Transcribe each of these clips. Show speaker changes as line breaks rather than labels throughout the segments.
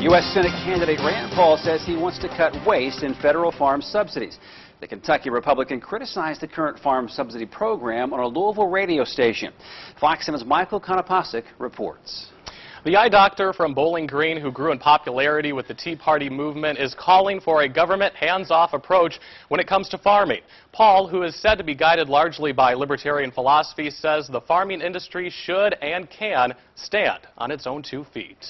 U.S. Senate candidate Rand Paul says he wants to cut waste in federal farm subsidies. The Kentucky Republican criticized the current farm subsidy program on a Louisville radio station. Fox 7's Michael Konopasek reports.
The eye doctor from Bowling Green, who grew in popularity with the Tea Party movement, is calling for a government hands-off approach when it comes to farming. Paul, who is said to be guided largely by libertarian philosophy, says the farming industry should and can stand on its own 2 feet.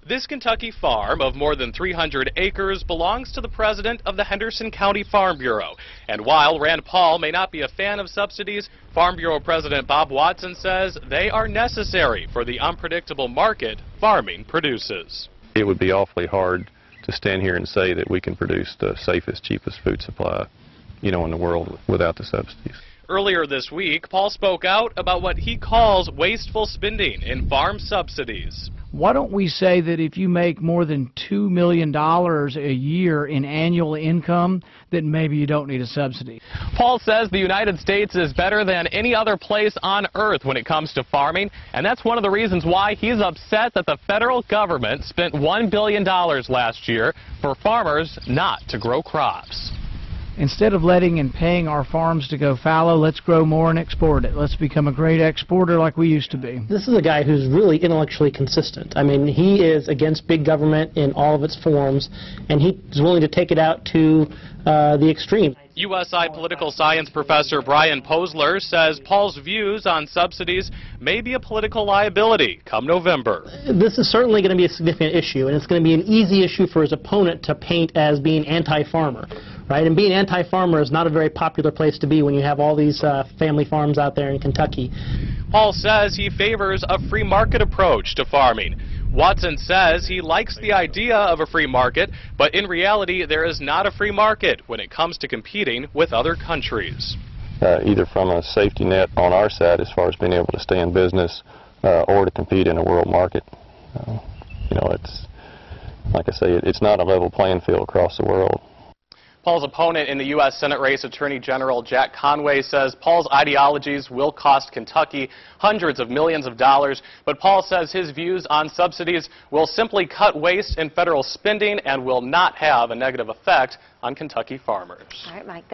This Kentucky farm of more than 300 acres belongs to the president of the Henderson County Farm Bureau. And while Rand Paul may not be a fan of subsidies, Farm Bureau President Bob Watson says they are necessary for the unpredictable market farming produces.
It would be awfully hard to stand here and say that we can produce the safest, cheapest food supply, in the world without the subsidies.
Earlier this week, Paul spoke out about what he calls wasteful spending in farm subsidies.
Why don't we say that if you make more than $2 million a year in annual income, then maybe you don't need a subsidy?
Paul says the United States is better than any other place on earth when it comes to farming, and that's one of the reasons why he's upset that the federal government spent $1 billion last year for farmers not to grow crops.
Instead of letting and paying our farms to go fallow, let's grow more and export it. Let's become a great exporter like we used to be.
This is a guy who's really intellectually consistent. I mean, he is against big government in all of its forms, and he's willing to take it out to the extreme.
USI political science professor Brian Posler says Paul's views on subsidies may be a political liability come November.
This is certainly going to be a significant issue, and it's going to be an easy issue for his opponent to paint as being anti-farmer. Right? And being anti-farmer is not a very popular place to be when you have all these family farms out there in Kentucky.
Paul says he favors a free market approach to farming. Watson says he likes the idea of a free market, but in reality there is not a free market when it comes to competing with other countries.
Either from a safety net on our side as far as being able to stay in business or to compete in a world market. It's, like I say, it's not a level playing field across the world.
Paul's opponent in the U.S. Senate race, Attorney General Jack Conway, says Paul's ideologies will cost Kentucky hundreds of millions of dollars, but Paul says his views on subsidies will simply cut waste in federal spending and will not have a negative effect on Kentucky farmers.
All right, Mike.